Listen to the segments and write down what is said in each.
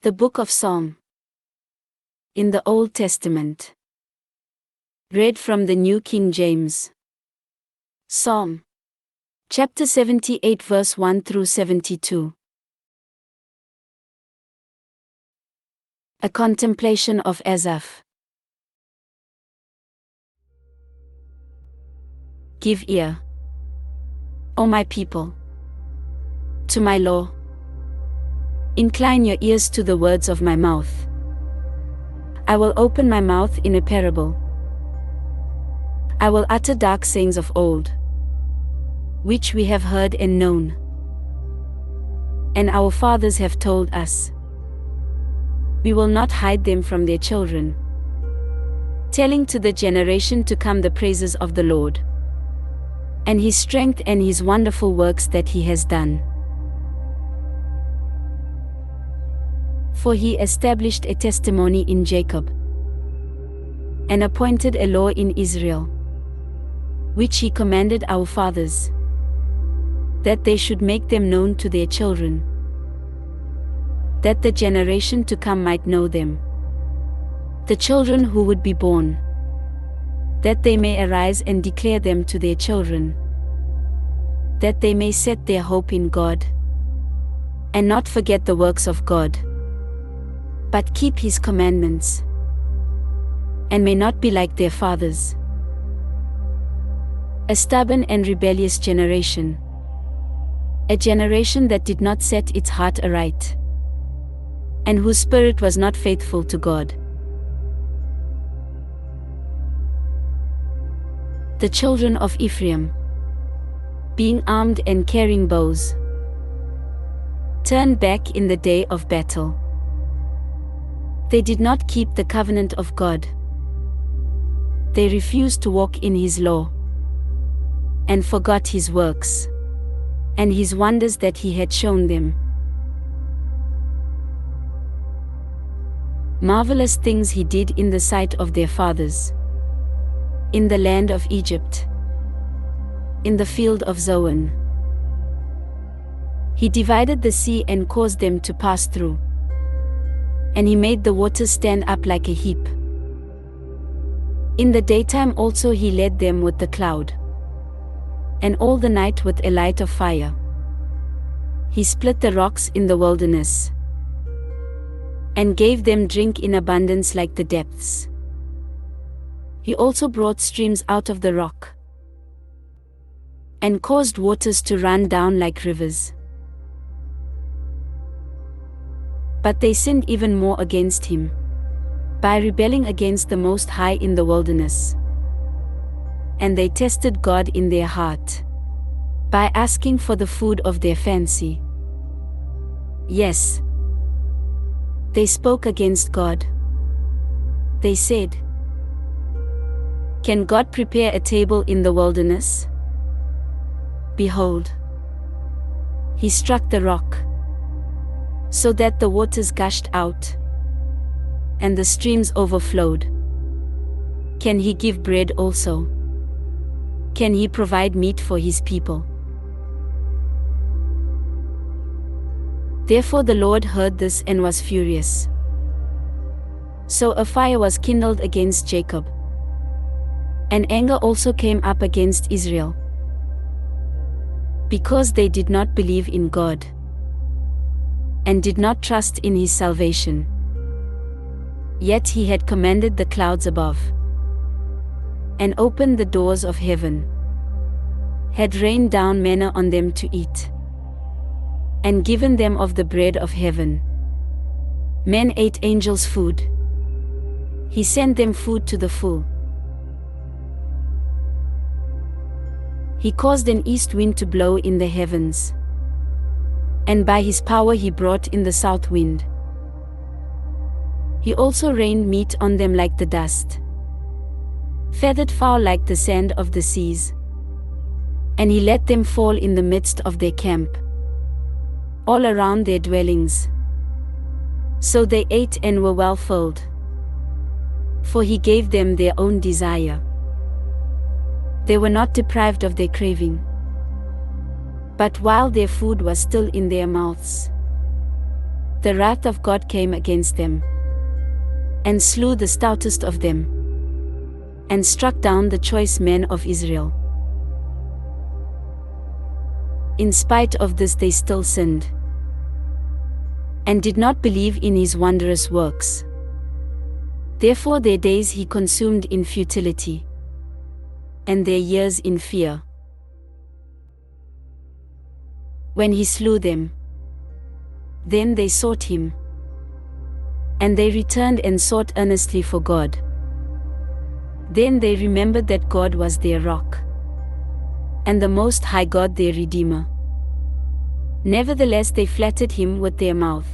The Book of Psalm. In the Old Testament. Read from the New King James. Psalm. Chapter 78 verse 1 through 72. A contemplation of Asaph. Give ear, O my people, to my law. Incline your ears to the words of my mouth. I will open my mouth in a parable. I will utter dark sayings of old, which we have heard and known, and our fathers have told us. We will not hide them from their children, telling to the generation to come the praises of the Lord, and his strength and his wonderful works that he has done. For he established a testimony in Jacob, and appointed a law in Israel, which he commanded our fathers, that they should make them known to their children, that the generation to come might know them, the children who would be born, that they may arise and declare them to their children, that they may set their hope in God, and not forget the works of God, but keep his commandments, and may not be like their fathers, a stubborn and rebellious generation, a generation that did not set its heart aright, and whose spirit was not faithful to God. The children of Ephraim, being armed and carrying bows, turned back in the day of battle. They did not keep the covenant of God. They refused to walk in his law, and forgot his works, and his wonders that he had shown them. Marvelous things he did in the sight of their fathers, in the land of Egypt, in the field of Zoan. He divided the sea and caused them to pass through, and he made the waters stand up like a heap. In the daytime also he led them with the cloud, and all the night with a light of fire. He split the rocks in the wilderness, and gave them drink in abundance like the depths. He also brought streams out of the rock, and caused waters to run down like rivers. But they sinned even more against him, by rebelling against the Most High in the wilderness. And they tested God in their heart, by asking for the food of their fancy. Yes, they spoke against God. They said, "Can God prepare a table in the wilderness? Behold, he struck the rock, so that the waters gushed out, and the streams overflowed. Can he give bread also? Can he provide meat for his people?" Therefore the Lord heard this and was furious. So a fire was kindled against Jacob, and anger also came up against Israel, because they did not believe in God, and did not trust in his salvation. Yet he had commanded the clouds above, and opened the doors of heaven, had rained down manna on them to eat, and given them of the bread of heaven. Men ate angels' food. He sent them food to the full. He caused an east wind to blow in the heavens, and by his power he brought in the south wind. He also rained meat on them like the dust, feathered fowl like the sand of the seas. And he let them fall in the midst of their camp, all around their dwellings. So they ate and were well filled, for he gave them their own desire. They were not deprived of their craving, but while their food was still in their mouths, the wrath of God came against them, and slew the stoutest of them, and struck down the choice men of Israel. In spite of this they still sinned, and did not believe in his wondrous works. Therefore their days he consumed in futility, and their years in fear. When he slew them, then they sought him, and they returned and sought earnestly for God. Then they remembered that God was their rock, and the Most High God their Redeemer. Nevertheless they flattered him with their mouth,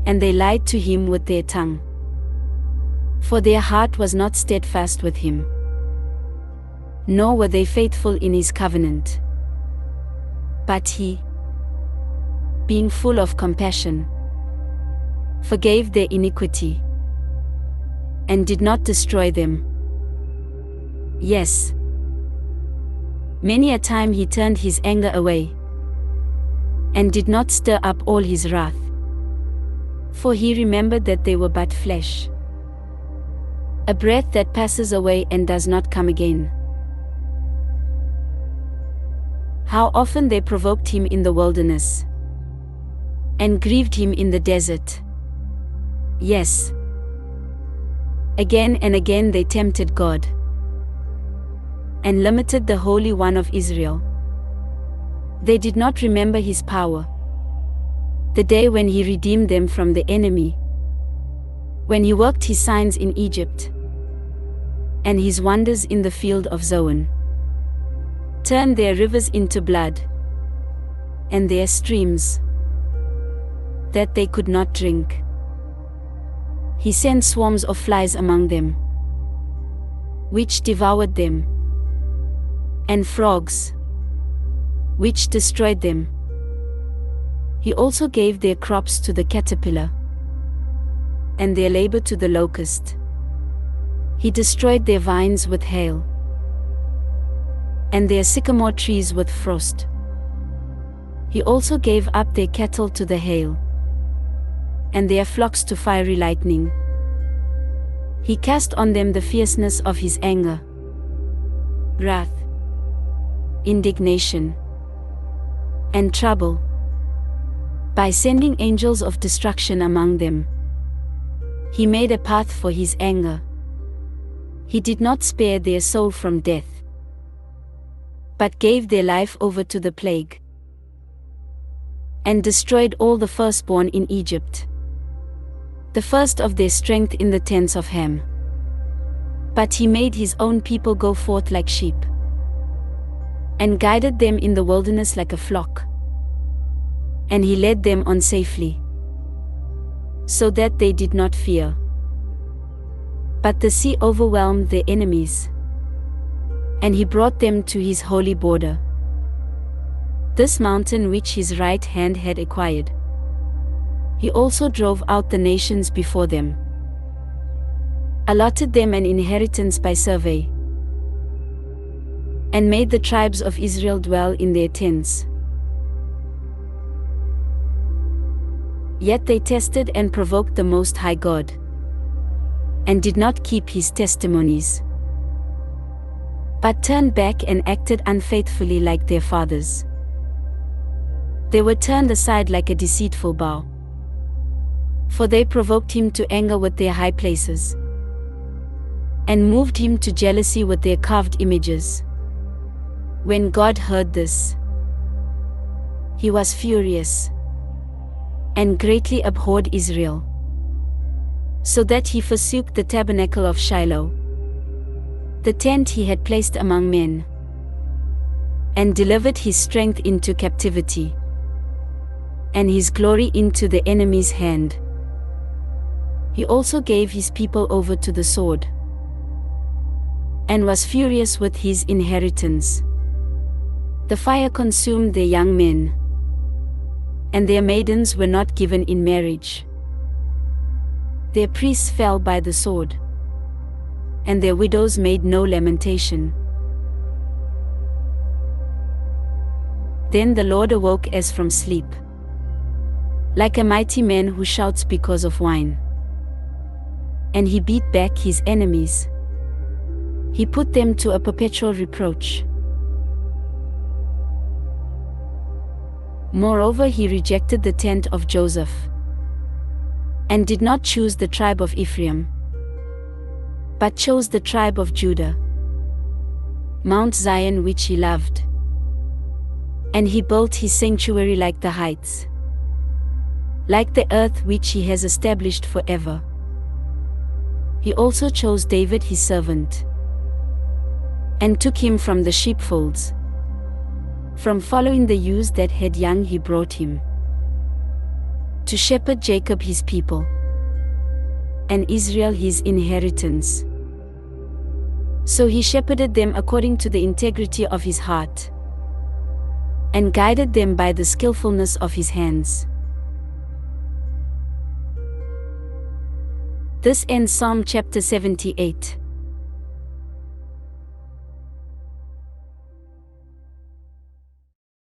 and they lied to him with their tongue. For their heart was not steadfast with him, nor were they faithful in his covenant. But he, being full of compassion, forgave their iniquity, and did not destroy them. Yes, many a time he turned his anger away, and did not stir up all his wrath. For he remembered that they were but flesh, a breath that passes away and does not come again. How often they provoked him in the wilderness, and grieved him in the desert. Yes, again and again they tempted God, and limited the Holy One of Israel. They did not remember his power, the day when he redeemed them from the enemy, when he worked his signs in Egypt, and his wonders in the field of Zoan, turned their rivers into blood, and their streams, that they could not drink. He sent swarms of flies among them, which devoured them, and frogs, which destroyed them. He also gave their crops to the caterpillar, and their labor to the locust. He destroyed their vines with hail, and their sycamore trees with frost. He also gave up their cattle to the hail, and their flocks to fiery lightning. He cast on them the fierceness of his anger, wrath, indignation, and trouble, by sending angels of destruction among them. He made a path for his anger. He did not spare their soul from death, but gave their life over to the plague, and destroyed all the firstborn in Egypt, the first of their strength in the tents of Ham. But he made his own people go forth like sheep, and guided them in the wilderness like a flock, and he led them on safely, so that they did not fear. But the sea overwhelmed their enemies, and he brought them to his holy border, this mountain which his right hand had acquired. He also drove out the nations before them, allotted them an inheritance by survey, and made the tribes of Israel dwell in their tents. Yet they tested and provoked the Most High God, and did not keep his testimonies, but turned back and acted unfaithfully like their fathers. They were turned aside like a deceitful bow, for they provoked him to anger with their high places, and moved him to jealousy with their carved images. When God heard this, he was furious, and greatly abhorred Israel, so that he forsook the tabernacle of Shiloh, the tent he had placed among men, and delivered his strength into captivity, and his glory into the enemy's hand. He also gave his people over to the sword, and was furious with his inheritance. The fire consumed their young men, and their maidens were not given in marriage. Their priests fell by the sword, and their widows made no lamentation. Then the Lord awoke as from sleep, like a mighty man who shouts because of wine. And he beat back his enemies. He put them to a perpetual reproach. Moreover, he rejected the tent of Joseph, and did not choose the tribe of Ephraim, but chose the tribe of Judah, Mount Zion which he loved. And he built his sanctuary like the heights, like the earth which he has established forever. He also chose David his servant, and took him from the sheepfolds. From following the ewes that had young he brought him, to shepherd Jacob his people, and Israel his inheritance. So he shepherded them according to the integrity of his heart, and guided them by the skillfulness of his hands. This ends Psalm chapter 78.